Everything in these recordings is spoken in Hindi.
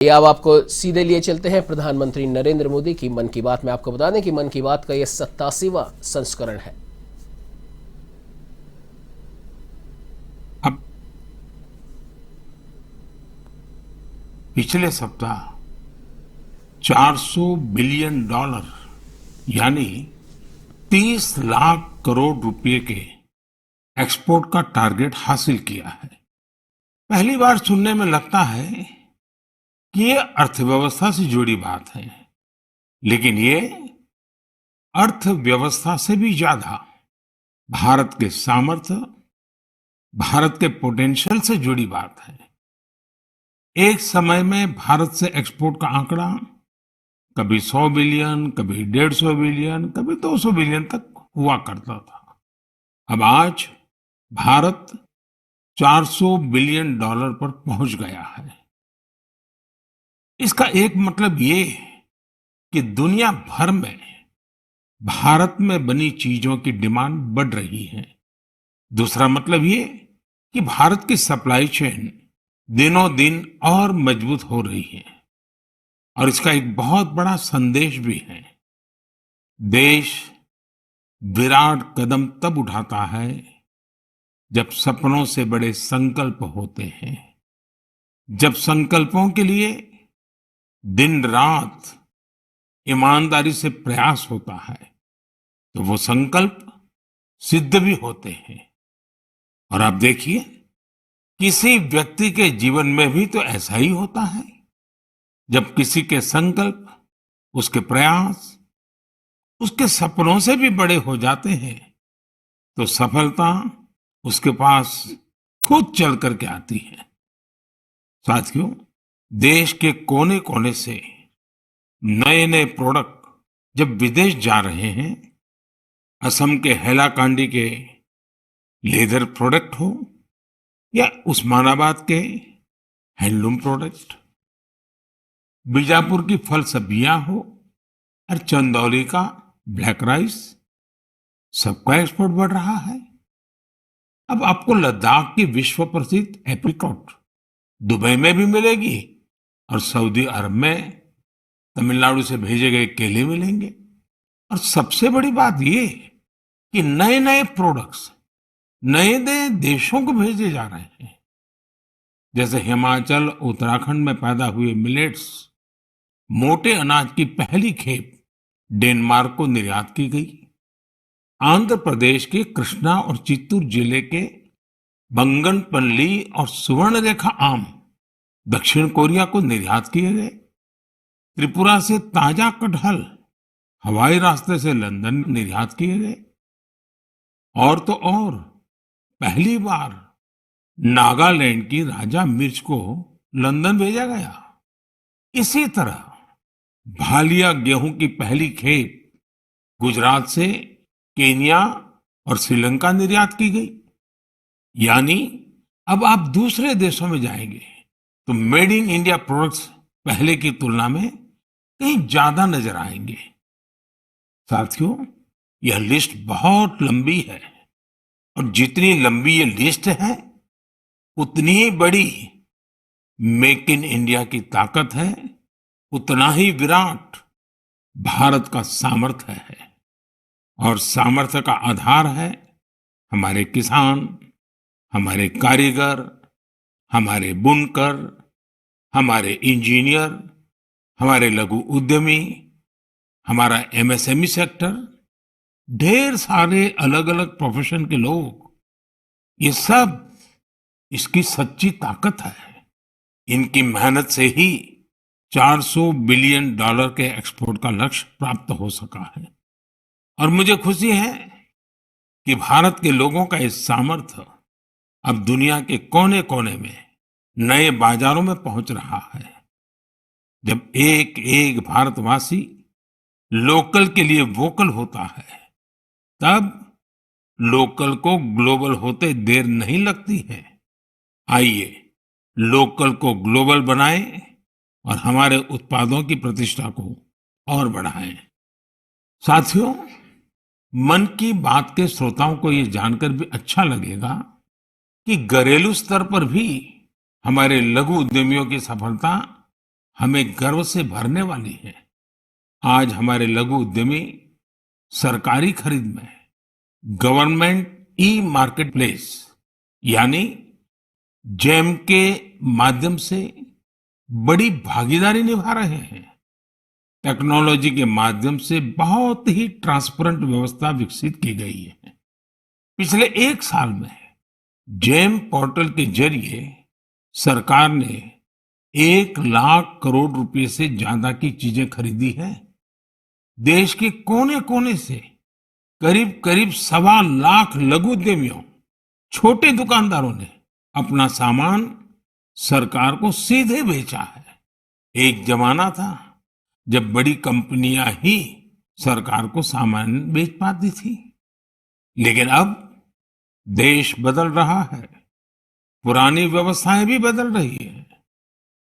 ये अब आपको सीधे लिए चलते हैं प्रधानमंत्री नरेंद्र मोदी की मन की बात में। आपको बता दें कि मन की बात का यह 87वां संस्करण है। अब पिछले सप्ताह 400 बिलियन डॉलर यानी 30 लाख करोड़ रुपए के एक्सपोर्ट का टारगेट हासिल किया है। पहली बार सुनने में लगता है कि ये अर्थव्यवस्था से जुड़ी बात है, लेकिन ये अर्थव्यवस्था से भी ज्यादा भारत के सामर्थ्य, भारत के पोटेंशियल से जुड़ी बात है। एक समय में भारत से एक्सपोर्ट का आंकड़ा कभी 100 बिलियन, कभी 150 बिलियन, कभी 200 बिलियन तक हुआ करता था। अब आज भारत 400 बिलियन डॉलर पर पहुंच गया है। इसका एक मतलब ये कि दुनिया भर में भारत में बनी चीजों की डिमांड बढ़ रही है। दूसरा मतलब ये कि भारत की सप्लाई चेन दिनों दिन और मजबूत हो रही है। और इसका एक बहुत बड़ा संदेश भी है। देश विराट कदम तब उठाता है जब सपनों से बड़े संकल्प होते हैं, जब संकल्पों के लिए दिन रात ईमानदारी से प्रयास होता है, तो वो संकल्प सिद्ध भी होते हैं। और आप देखिए, किसी व्यक्ति के जीवन में भी तो ऐसा ही होता है। जब किसी के संकल्प, उसके प्रयास, उसके सपनों से भी बड़े हो जाते हैं, तो सफलता उसके पास खुद चल करके आती है। साथियों, देश के कोने कोने से नए नए प्रोडक्ट जब विदेश जा रहे हैं, असम के हैलाकांडी के लेदर प्रोडक्ट हो या उस्मानाबाद के हैंडलूम प्रोडक्ट, बीजापुर की फल सब्जियां हो और चंदौली का ब्लैक राइस, सबका एक्सपोर्ट बढ़ रहा है। अब आपको लद्दाख की विश्व प्रसिद्ध एप्रिकॉट दुबई में भी मिलेगी और सऊदी अरब में तमिलनाडु से भेजे गए केले मिलेंगे। और सबसे बड़ी बात ये कि नए नए प्रोडक्ट्स नए नए देशों को भेजे जा रहे हैं। जैसे हिमाचल, उत्तराखंड में पैदा हुए मिलेट्स, मोटे अनाज की पहली खेप डेनमार्क को निर्यात की गई। आंध्र प्रदेश के कृष्णा और चित्तूर जिले के बंगनपल्ली और सुवर्णरेखा आम दक्षिण कोरिया को निर्यात किए गए। त्रिपुरा से ताजा कटहल हवाई रास्ते से लंदन निर्यात किए गए। और तो और, पहली बार नागालैंड की राजा मिर्च को लंदन भेजा गया। इसी तरह भालिया गेहूं की पहली खेप गुजरात से केन्या और श्रीलंका निर्यात की गई। यानी अब आप दूसरे देशों में जाएंगे तो मेड इन इंडिया प्रोडक्ट्स पहले की तुलना में कहीं ज्यादा नजर आएंगे। साथियों, यह लिस्ट बहुत लंबी है और जितनी लंबी ये लिस्ट है, उतनी ही बड़ी मेक इन इंडिया की ताकत है, उतना ही विराट भारत का सामर्थ्य है। और सामर्थ्य का आधार है हमारे किसान, हमारे कारीगर, हमारे बुनकर, हमारे इंजीनियर, हमारे लघु उद्यमी, हमारा एमएसएमई सेक्टर, ढेर सारे अलग अलग प्रोफेशन के लोग, ये सब इसकी सच्ची ताकत है। इनकी मेहनत से ही 400 बिलियन डॉलर के एक्सपोर्ट का लक्ष्य प्राप्त हो सका है। और मुझे खुशी है कि भारत के लोगों का इस सामर्थ्य अब दुनिया के कोने कोने में नए बाजारों में पहुंच रहा है। जब एक एक भारतवासी लोकल के लिए वोकल होता है, तब लोकल को ग्लोबल होते देर नहीं लगती है। आइए लोकल को ग्लोबल बनाएं और हमारे उत्पादों की प्रतिष्ठा को और बढ़ाएं। साथियों, मन की बात के श्रोताओं को ये जानकर भी अच्छा लगेगा कि घरेलू स्तर पर भी हमारे लघु उद्यमियों की सफलता हमें गर्व से भरने वाली है। आज हमारे लघु उद्यमी सरकारी खरीद में गवर्नमेंट ई मार्केट प्लेस यानी जेम के माध्यम से बड़ी भागीदारी निभा रहे हैं। टेक्नोलॉजी के माध्यम से बहुत ही ट्रांसपेरेंट व्यवस्था विकसित की गई है। पिछले 1 साल में जेम पोर्टल के जरिए सरकार ने 1 लाख करोड़ रुपए से ज्यादा की चीजें खरीदी है। देश के कोने कोने से करीब करीब 1.25 लाख लघु उद्यमियों, छोटे दुकानदारों ने अपना सामान सरकार को सीधे बेचा है। एक जमाना था जब बड़ी कंपनियां ही सरकार को सामान बेच पाती थी, लेकिन अब देश बदल रहा है, पुरानी व्यवस्थाएं भी बदल रही है।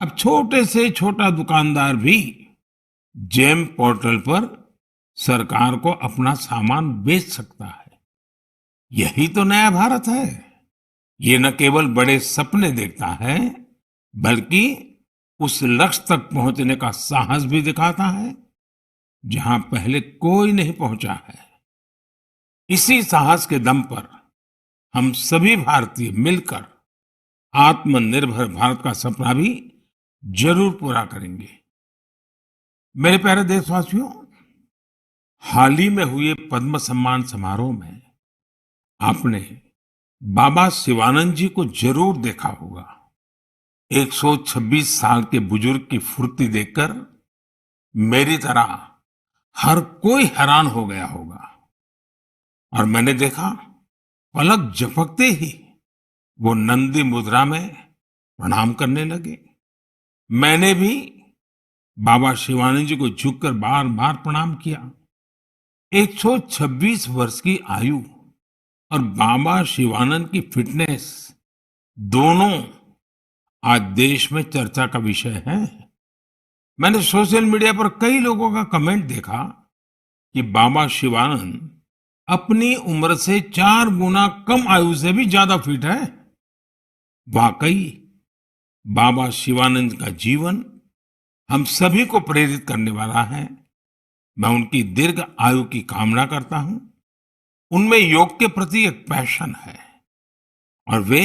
अब छोटे से छोटा दुकानदार भी जेम पोर्टल पर सरकार को अपना सामान बेच सकता है। यही तो नया भारत है। ये न केवल बड़े सपने देखता है, बल्कि उस लक्ष्य तक पहुंचने का साहस भी दिखाता है जहां पहले कोई नहीं पहुंचा है। इसी साहस के दम पर हम सभी भारतीय मिलकर आत्मनिर्भर भारत का सपना भी जरूर पूरा करेंगे। मेरे प्यारे देशवासियों, हाल ही में हुए पद्म सम्मान समारोह में आपने बाबा शिवानंद जी को जरूर देखा होगा। 126 साल के बुजुर्ग की फुर्ती देखकर मेरी तरह हर कोई हैरान हो गया होगा। और मैंने देखा, पलक झपकते ही वो नंदी मुद्रा में प्रणाम करने लगे। मैंने भी बाबा शिवानंद जी को झुककर बार बार प्रणाम किया। 126 वर्ष की आयु और बाबा शिवानंद की फिटनेस दोनों आज देश में चर्चा का विषय है। मैंने सोशल मीडिया पर कई लोगों का कमेंट देखा कि बाबा शिवानंद अपनी उम्र से 4 गुना कम आयु से भी ज्यादा फिट है। वाकई बाबा शिवानंद का जीवन हम सभी को प्रेरित करने वाला है। मैं उनकी दीर्घ आयु की कामना करता हूं। उनमें योग के प्रति एक पैशन है और वे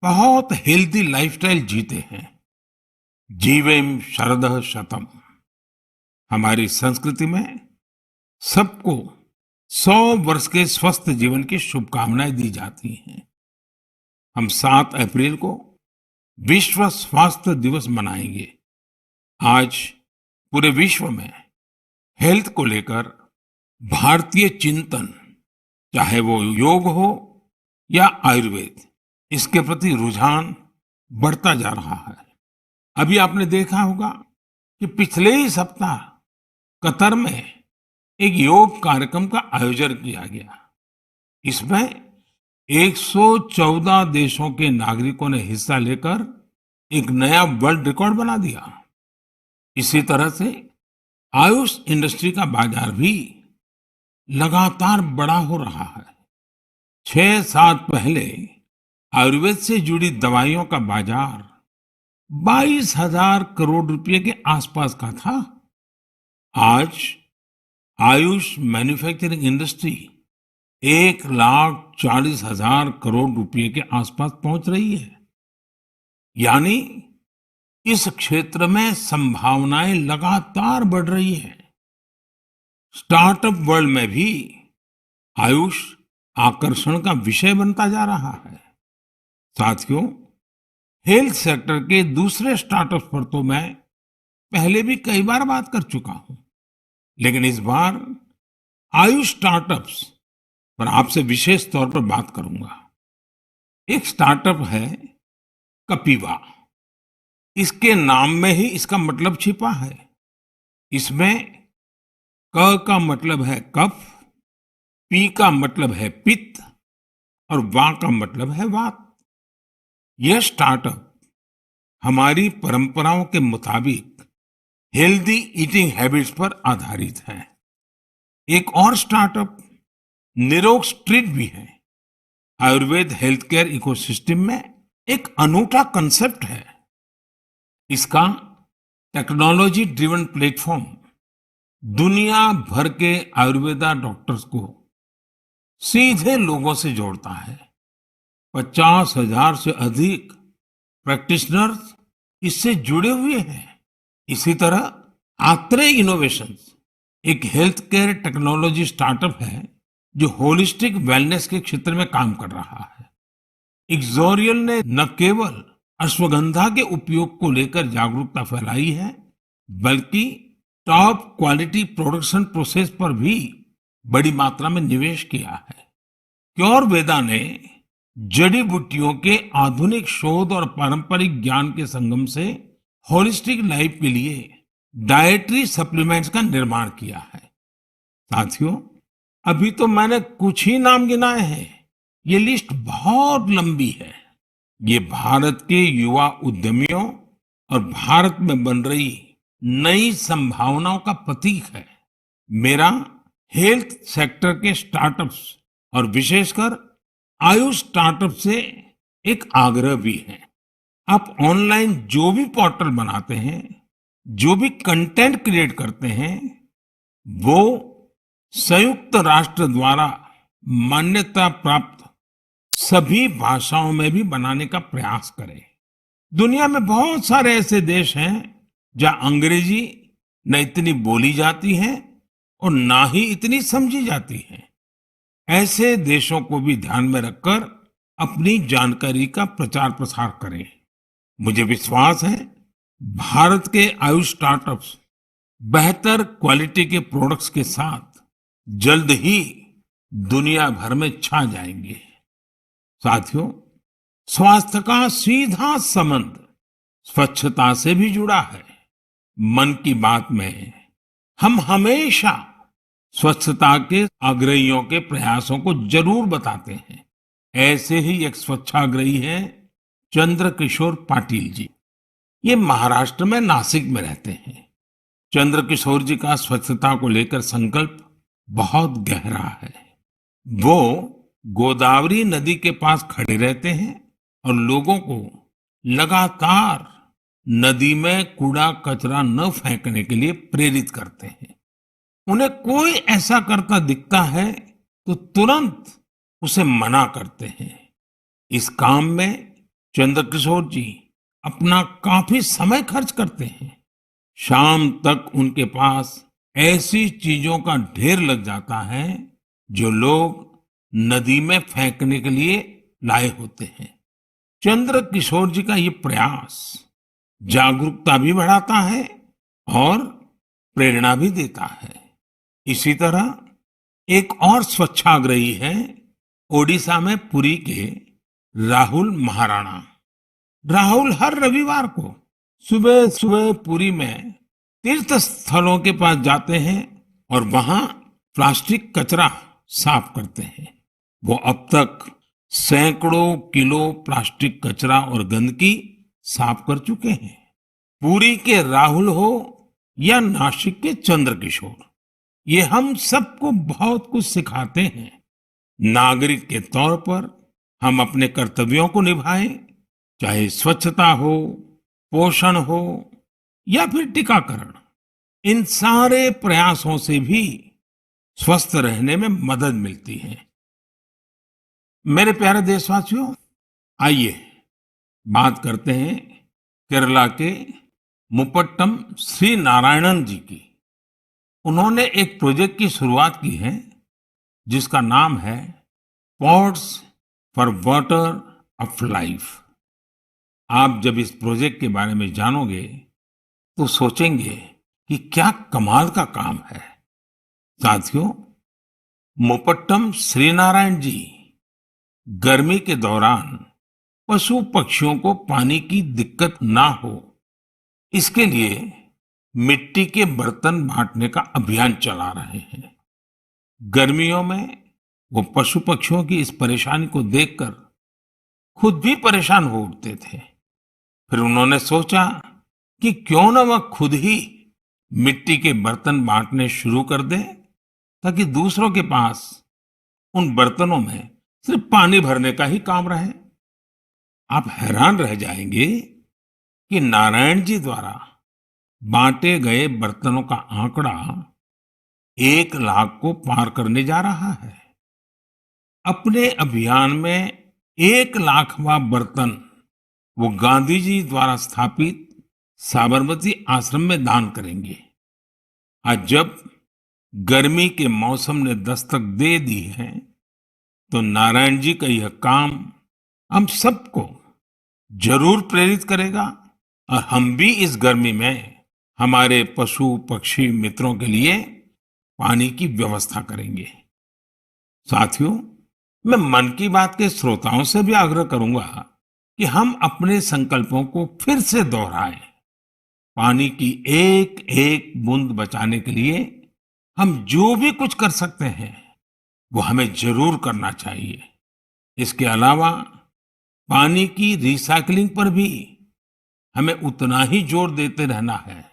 बहुत हेल्दी लाइफस्टाइल जीते हैं। जीवेम शरदः शतम। हमारी संस्कृति में सबको 100 वर्ष के स्वस्थ जीवन की शुभकामनाएं दी जाती हैं। हम 7 अप्रैल को विश्व स्वास्थ्य दिवस मनाएंगे। आज पूरे विश्व में हेल्थ को लेकर भारतीय चिंतन, चाहे वो योग हो या आयुर्वेद, इसके प्रति रुझान बढ़ता जा रहा है। अभी आपने देखा होगा कि पिछले ही सप्ताह कतर में एक योग कार्यक्रम का आयोजन किया गया। इसमें 114 देशों के नागरिकों ने हिस्सा लेकर एक नया वर्ल्ड रिकॉर्ड बना दिया। इसी तरह से आयुष इंडस्ट्री का बाजार भी लगातार बड़ा हो रहा है। 6 साल पहले आयुर्वेद से जुड़ी दवाइयों का बाजार 22,000 करोड़ रुपए के आसपास का था। आज आयुष मैन्युफैक्चरिंग इंडस्ट्री 1,40,000 करोड़ रुपए के आसपास पहुंच रही है। यानी इस क्षेत्र में संभावनाएं लगातार बढ़ रही हैं। स्टार्टअप वर्ल्ड में भी आयुष आकर्षण का विषय बनता जा रहा है। साथियों, हेल्थ सेक्टर के दूसरे स्टार्टअप्स पर तो मैं पहले भी कई बार बात कर चुका हूं, लेकिन इस बार आयुष स्टार्टअप्स पर आपसे विशेष तौर पर बात करूंगा। एक स्टार्टअप है कपिवा। इसके नाम में ही इसका मतलब छिपा है। इसमें क का मतलब है कफ, पी का मतलब है पित्त और वा का मतलब है वात। यह स्टार्टअप हमारी परंपराओं के मुताबिक हेल्दी ईटिंग हैबिट्स पर आधारित है। एक और स्टार्टअप निरोग स्ट्रीट भी है। आयुर्वेद हेल्थ केयर इकोसिस्टम में एक अनूठा कंसेप्ट है। इसका टेक्नोलॉजी ड्रिवन प्लेटफॉर्म दुनिया भर के आयुर्वेदा डॉक्टर्स को सीधे लोगों से जोड़ता है। 50,000 से अधिक प्रैक्टिशनर्स इससे जुड़े हुए हैं। इसी तरह आत्रे इनोवेशंस एक हेल्थ केयर टेक्नोलॉजी स्टार्टअप है जो होलिस्टिक वेलनेस के क्षेत्र में काम कर रहा है। इक्सोरियल ने न केवल अश्वगंधा के उपयोग को लेकर जागरूकता फैलाई है, बल्कि टॉप क्वालिटी प्रोडक्शन प्रोसेस पर भी बड़ी मात्रा में निवेश किया है। क्योर वेदा ने जड़ी बूटियों के आधुनिक शोध और पारंपरिक ज्ञान के संगम से होलिस्टिक लाइफ के लिए डाइटरी सप्लीमेंट्स का निर्माण किया है। साथियों, अभी तो मैंने कुछ ही नाम गिनाए हैं, ये लिस्ट बहुत लंबी है। ये भारत के युवा उद्यमियों और भारत में बन रही नई संभावनाओं का प्रतीक है। मेरा हेल्थ सेक्टर के स्टार्टअप्स और विशेषकर आयुष स्टार्टअप से एक आग्रह भी है। आप ऑनलाइन जो भी पोर्टल बनाते हैं, जो भी कंटेंट क्रिएट करते हैं, वो संयुक्त राष्ट्र द्वारा मान्यता प्राप्त सभी भाषाओं में भी बनाने का प्रयास करें। दुनिया में बहुत सारे ऐसे देश हैं जहां अंग्रेजी न इतनी बोली जाती है और ना ही इतनी समझी जाती है। ऐसे देशों को भी ध्यान में रखकर अपनी जानकारी का प्रचार प्रसार करें। मुझे विश्वास है भारत के आयुष स्टार्टअप्स बेहतर क्वालिटी के प्रोडक्ट्स के साथ जल्द ही दुनिया भर में छा जाएंगे। साथियों, स्वास्थ्य का सीधा संबंध स्वच्छता से भी जुड़ा है। मन की बात में हम हमेशा स्वच्छता के आग्रहियों के प्रयासों को जरूर बताते हैं। ऐसे ही एक स्वच्छाग्रही हैं चंद्रकिशोर पाटिल जी। ये महाराष्ट्र में नासिक में रहते हैं। चंद्रकिशोर जी का स्वच्छता को लेकर संकल्प बहुत गहरा है। वो गोदावरी नदी के पास खड़े रहते हैं और लोगों को लगातार नदी में कूड़ा कचरा न फेंकने के लिए प्रेरित करते हैं। उन्हें कोई ऐसा करता दिखता है तो तुरंत उसे मना करते हैं। इस काम में चंद्रकिशोर जी अपना काफी समय खर्च करते हैं। शाम तक उनके पास ऐसी चीजों का ढेर लग जाता है जो लोग नदी में फेंकने के लिए लाए होते हैं। चंद्रकिशोर जी का ये प्रयास जागरूकता भी बढ़ाता है और प्रेरणा भी देता है। इसी तरह एक और स्वच्छाग्रही है ओडिशा में पुरी के राहुल महाराणा। राहुल हर रविवार को सुबह सुबह पुरी में तीर्थ स्थलों के पास जाते हैं और वहां प्लास्टिक कचरा साफ करते हैं। वो अब तक सैकड़ों किलो प्लास्टिक कचरा और गंदगी साफ कर चुके हैं। पुरी के राहुल हो या नासिक के चंद्रकिशोर, ये हम सबको बहुत कुछ सिखाते हैं। नागरिक के तौर पर हम अपने कर्तव्यों को निभाएं, चाहे स्वच्छता हो, पोषण हो या फिर टीकाकरण। इन सारे प्रयासों से भी स्वस्थ रहने में मदद मिलती है। मेरे प्यारे देशवासियों, आइए बात करते हैं केरला के मुपट्टम श्री नारायणन जी की। उन्होंने एक प्रोजेक्ट की शुरुआत की है जिसका नाम है pots for water of life. आप जब इस प्रोजेक्ट के बारे में जानोगे तो सोचेंगे कि क्या कमाल का काम है। साथियों, मुपट्टम श्रीनारायण जी गर्मी के दौरान पशु पक्षियों को पानी की दिक्कत ना हो, इसके लिए मिट्टी के बर्तन बांटने का अभियान चला रहे हैं। गर्मियों में वो पशु पक्षियों की इस परेशानी को देखकर खुद भी परेशान हो उठते थे। फिर उन्होंने सोचा कि क्यों न वह खुद ही मिट्टी के बर्तन बांटने शुरू कर दें, ताकि दूसरों के पास उन बर्तनों में सिर्फ पानी भरने का ही काम रहे। आप हैरान रह जाएंगे कि नारायण जी द्वारा बांटे गए बर्तनों का आंकड़ा 1 लाख को पार करने जा रहा है। अपने अभियान में 1 लाखवां बर्तन वो गांधी जी द्वारा स्थापित साबरमती आश्रम में दान करेंगे। आज जब गर्मी के मौसम ने दस्तक दे दी है, तो नारायण जी का यह काम हम सबको जरूर प्रेरित करेगा और हम भी इस गर्मी में हमारे पशु पक्षी मित्रों के लिए पानी की व्यवस्था करेंगे। साथियों, मैं मन की बात के श्रोताओं से भी आग्रह करूंगा कि हम अपने संकल्पों को फिर से दोहराएं। पानी की एक एक बूंद बचाने के लिए हम जो भी कुछ कर सकते हैं वो हमें जरूर करना चाहिए। इसके अलावा पानी की रिसाइकलिंग पर भी हमें उतना ही जोर देते रहना है।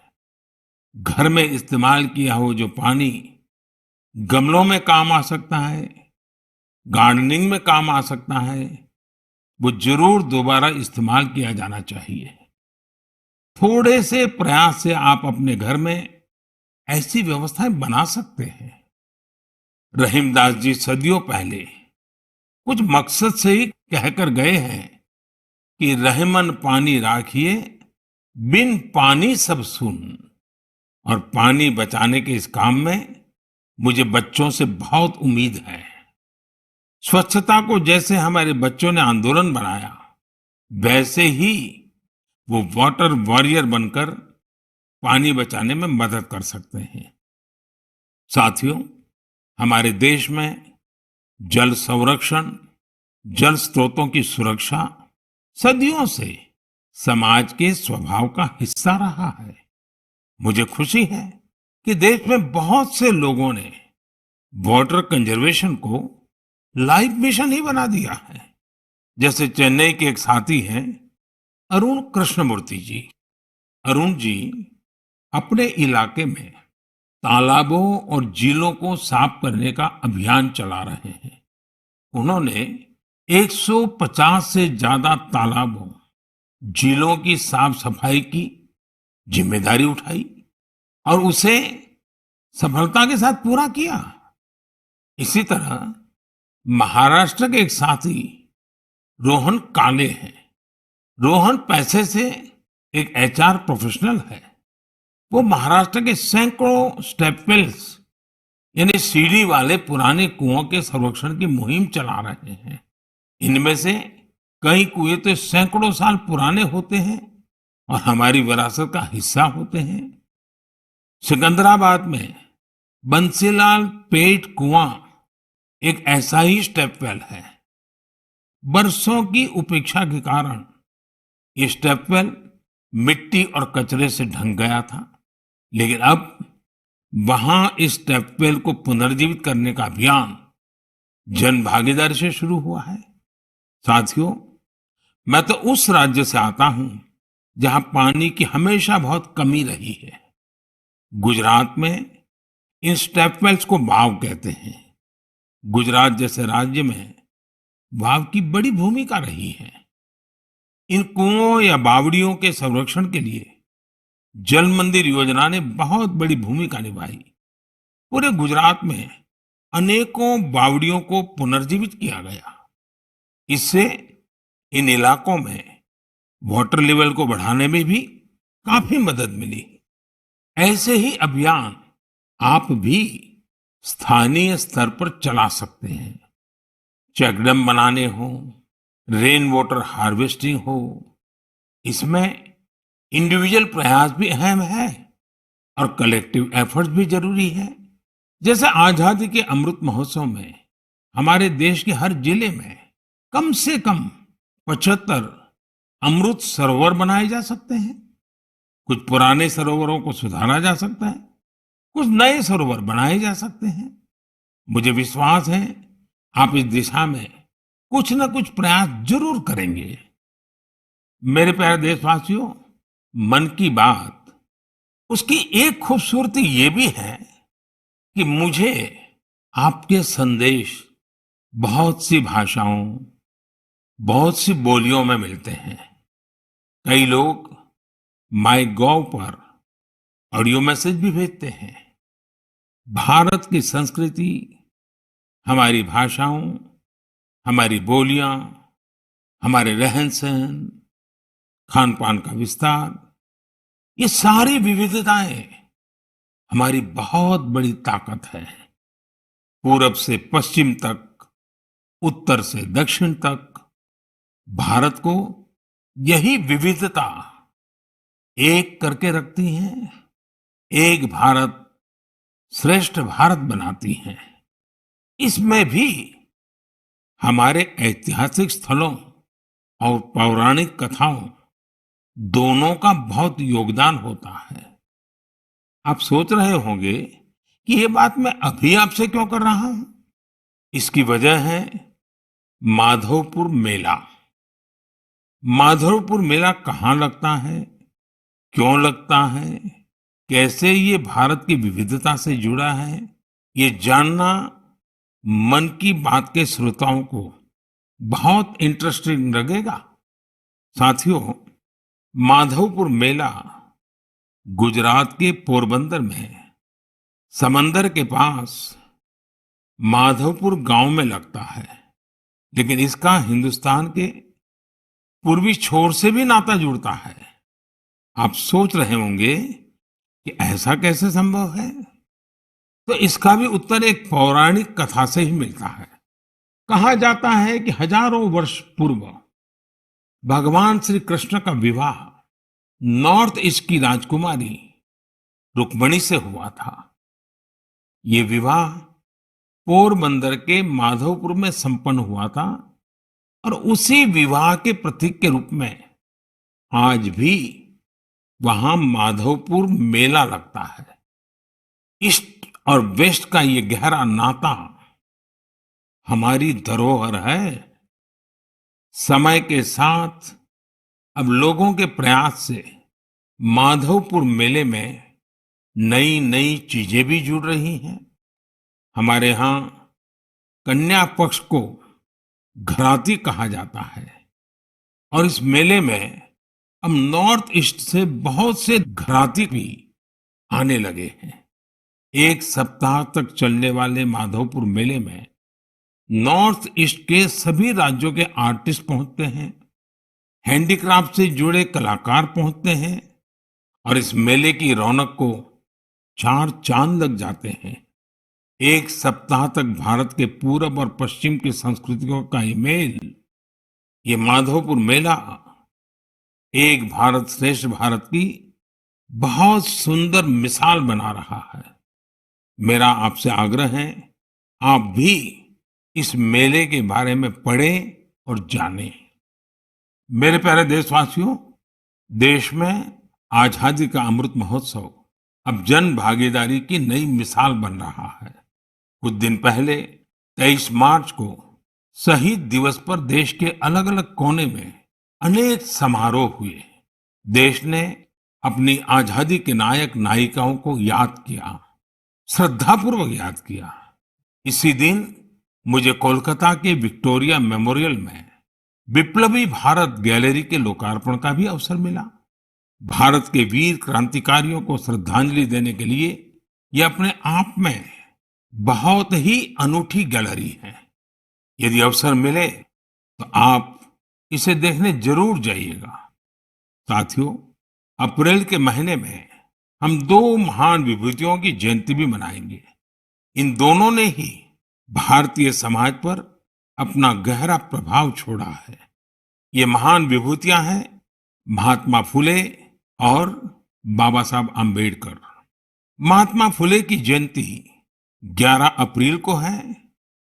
घर में इस्तेमाल किया हो जो पानी गमलों में काम आ सकता है, गार्डनिंग में काम आ सकता है, वो जरूर दोबारा इस्तेमाल किया जाना चाहिए। थोड़े से प्रयास से आप अपने घर में ऐसी व्यवस्थाएं बना सकते हैं। रहीमदास जी सदियों पहले कुछ मकसद से ही कहकर गए हैं कि रहमन पानी राखिए, बिन पानी सब सुन। और पानी बचाने के इस काम में मुझे बच्चों से बहुत उम्मीद है। स्वच्छता को जैसे हमारे बच्चों ने आंदोलन बनाया, वैसे ही वो वाटर वॉरियर बनकर पानी बचाने में मदद कर सकते हैं। साथियों, हमारे देश में जल संरक्षण, जल स्रोतों की सुरक्षा सदियों से समाज के स्वभाव का हिस्सा रहा है। मुझे खुशी है कि देश में बहुत से लोगों ने वाटर कंजर्वेशन को लाइफ मिशन ही बना दिया है। जैसे चेन्नई के एक साथी हैं अरुण कृष्णमूर्ति जी। अरुण जी अपने इलाके में तालाबों और झीलों को साफ करने का अभियान चला रहे हैं। उन्होंने 150 से ज्यादा तालाबों, झीलों की साफ सफाई की जिम्मेदारी उठाई और उसे सफलता के साथ पूरा किया। इसी तरह महाराष्ट्र के एक साथी रोहन काले हैं। रोहन पैसे से एक एचआर प्रोफेशनल है। वो महाराष्ट्र के सैकड़ों स्टेप वेल्स यानी सीढ़ी वाले पुराने कुओं के संरक्षण की मुहिम चला रहे हैं। इनमें से कई कुएं तो सैकड़ों साल पुराने होते हैं और हमारी विरासत का हिस्सा होते हैं। सिकंदराबाद में बंसीलाल पेट कुआं एक ऐसा ही स्टेप वेल है। बरसों की उपेक्षा के कारण ये स्टेप वेल मिट्टी और कचरे से ढंक गया था, लेकिन अब वहां इस स्टेप वेल को पुनर्जीवित करने का अभियान जन भागीदारी से शुरू हुआ है। साथियों, मैं तो उस राज्य से आता हूं जहां पानी की हमेशा बहुत कमी रही है। गुजरात में इन स्टेप वेल्स को वाव कहते हैं। गुजरात जैसे राज्य में वाव की बड़ी भूमिका रही है। इन कुओं या बावड़ियों के संरक्षण के लिए जल मंदिर योजना ने बहुत बड़ी भूमिका निभाई। पूरे गुजरात में अनेकों बावड़ियों को पुनर्जीवित किया गया। इससे इन इलाकों में वाटर लेवल को बढ़ाने में भी काफी मदद मिली। ऐसे ही अभियान आप भी स्थानीय स्तर पर चला सकते हैं। चेकडैम बनाने हो, रेन वाटर हार्वेस्टिंग हो, इसमें इंडिविजुअल प्रयास भी अहम है और कलेक्टिव एफर्ट्स भी जरूरी है। जैसे आजादी के अमृत महोत्सव में हमारे देश के हर जिले में कम से कम 75 अमृत सरोवर बनाए जा सकते हैं। कुछ पुराने सरोवरों को सुधारा जा सकता है, कुछ नए सरोवर बनाए जा सकते हैं। मुझे विश्वास है आप इस दिशा में कुछ न कुछ प्रयास जरूर करेंगे। मेरे प्यारे देशवासियों, मन की बात उसकी एक खूबसूरती ये भी है कि मुझे आपके संदेश बहुत सी भाषाओं, बहुत सी बोलियों में मिलते हैं। कई लोग माई गॉव पर ऑडियो मैसेज भी भेजते हैं। भारत की संस्कृति, हमारी भाषाओं, हमारी बोलियां, हमारे रहन सहन, खान पान का विस्तार, ये सारी विविधताएं हमारी बहुत बड़ी ताकत है। पूरब से पश्चिम तक, उत्तर से दक्षिण तक, भारत को यही विविधता एक करके रखती है, एक भारत श्रेष्ठ भारत बनाती है। इसमें भी हमारे ऐतिहासिक स्थलों और पौराणिक कथाओं दोनों का बहुत योगदान होता है। आप सोच रहे होंगे कि ये बात मैं अभी आपसे क्यों कर रहा हूं? इसकी वजह है माधवपुर मेला। माधवपुर मेला कहाँ लगता है, क्यों लगता है, कैसे ये भारत की विविधता से जुड़ा है, ये जानना मन की बात के श्रोताओं को बहुत इंटरेस्टिंग लगेगा। साथियों, माधवपुर मेला गुजरात के पोरबंदर में समंदर के पास माधवपुर गांव में लगता है, लेकिन इसका हिंदुस्तान के पूर्वी छोर से भी नाता जुड़ता है। आप सोच रहे होंगे कि ऐसा कैसे संभव है? तो इसका भी उत्तर एक पौराणिक कथा से ही मिलता है। कहा जाता है कि हजारों वर्ष पूर्व भगवान श्री कृष्ण का विवाह नॉर्थ ईस्ट की राजकुमारी रुक्मणी से हुआ था। ये विवाह पोरबंदर के माधवपुर में संपन्न हुआ था और उसी विवाह के प्रतीक के रूप में आज भी वहां माधवपुर मेला लगता है। ईस्ट और वेस्ट का ये गहरा नाता हमारी धरोहर है। समय के साथ अब लोगों के प्रयास से माधवपुर मेले में नई नई चीजें भी जुड़ रही हैं। हमारे यहाँ कन्या पक्ष को घराती कहा जाता है और इस मेले में अब नॉर्थ ईस्ट से बहुत से घराती भी आने लगे हैं। एक सप्ताह तक चलने वाले माधवपुर मेले में नॉर्थ ईस्ट के सभी राज्यों के आर्टिस्ट पहुंचते हैं, हैंडीक्राफ्ट से जुड़े कलाकार पहुंचते हैं और इस मेले की रौनक को चार चांद लग जाते हैं। एक सप्ताह तक भारत के पूरब और पश्चिम की संस्कृतियों का ये मेल, ये माधवपुर मेला एक भारत श्रेष्ठ भारत की बहुत सुंदर मिसाल बना रहा है। मेरा आपसे आग्रह है, आप भी इस मेले के बारे में पढ़ें और जानें। मेरे प्यारे देशवासियों, देश में आजादी का अमृत महोत्सव अब जन भागीदारी की नई मिसाल बन रहा है। कुछ दिन पहले 23 मार्च को शहीद दिवस पर देश के अलग अलग कोने में अनेक समारोह हुए। देश ने अपनी आजादी के नायक नायिकाओं को याद किया, श्रद्धापूर्वक याद किया। इसी दिन मुझे कोलकाता के विक्टोरिया मेमोरियल में विप्लवी भारत गैलरी के लोकार्पण का भी अवसर मिला। भारत के वीर क्रांतिकारियों को श्रद्धांजलि देने के लिए यह अपने आप में बहुत ही अनूठी गैलरी है। यदि अवसर मिले तो आप इसे देखने जरूर जाइएगा। साथियों, अप्रैल के महीने में हम दो महान विभूतियों की जयंती भी मनाएंगे। इन दोनों ने ही भारतीय समाज पर अपना गहरा प्रभाव छोड़ा है। ये महान विभूतियां हैं महात्मा फुले और बाबा साहब आम्बेडकर। महात्मा फुले की जयंती 11 अप्रैल को है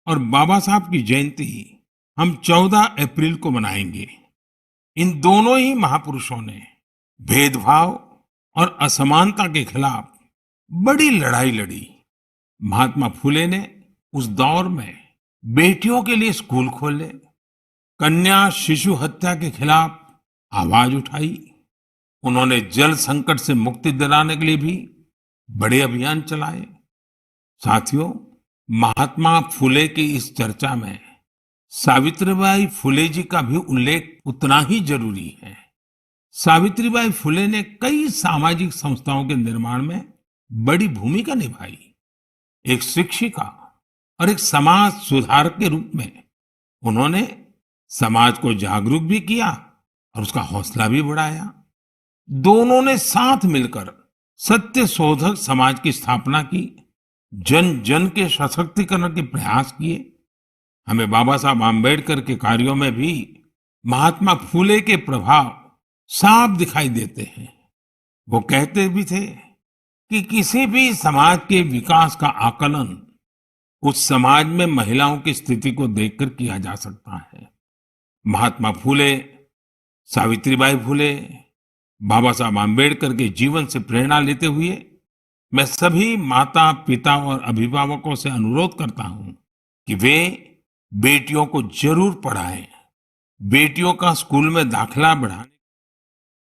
और बाबा साहब की जयंती हम 14 अप्रैल को मनाएंगे। इन दोनों ही महापुरुषों ने भेदभाव और असमानता के खिलाफ बड़ी लड़ाई लड़ी। महात्मा फुले ने उस दौर में बेटियों के लिए स्कूल खोले, कन्या शिशु हत्या के खिलाफ आवाज उठाई। उन्होंने जल संकट से मुक्ति दिलाने के लिए भी बड़े अभियान चलाए। साथियों, महात्मा फुले की इस चर्चा में सावित्रीबाई फुले जी का भी उल्लेख उतना ही जरूरी है। सावित्रीबाई फुले ने कई सामाजिक संस्थाओं के निर्माण में बड़ी भूमिका निभाई। एक शिक्षिका और एक समाज सुधारक के रूप में उन्होंने समाज को जागरूक भी किया और उसका हौसला भी बढ़ाया। दोनों ने साथ मिलकर सत्य शोधक समाज की स्थापना की, जन जन के सशक्तिकरण के प्रयास किए। हमें बाबा साहब आम्बेडकर के कार्यों में भी महात्मा फुले के प्रभाव साफ दिखाई देते हैं। वो कहते भी थे कि किसी भी समाज के विकास का आकलन उस समाज में महिलाओं की स्थिति को देखकर किया जा सकता है। महात्मा फुले, सावित्रीबाई फुले, बाबा साहब आम्बेडकर के जीवन से प्रेरणा लेते हुए मैं सभी माता, पिता और अभिभावकों से अनुरोध करता हूं कि वे बेटियों को जरूर पढ़ाएं। बेटियों का स्कूल में दाखिला बढ़ाने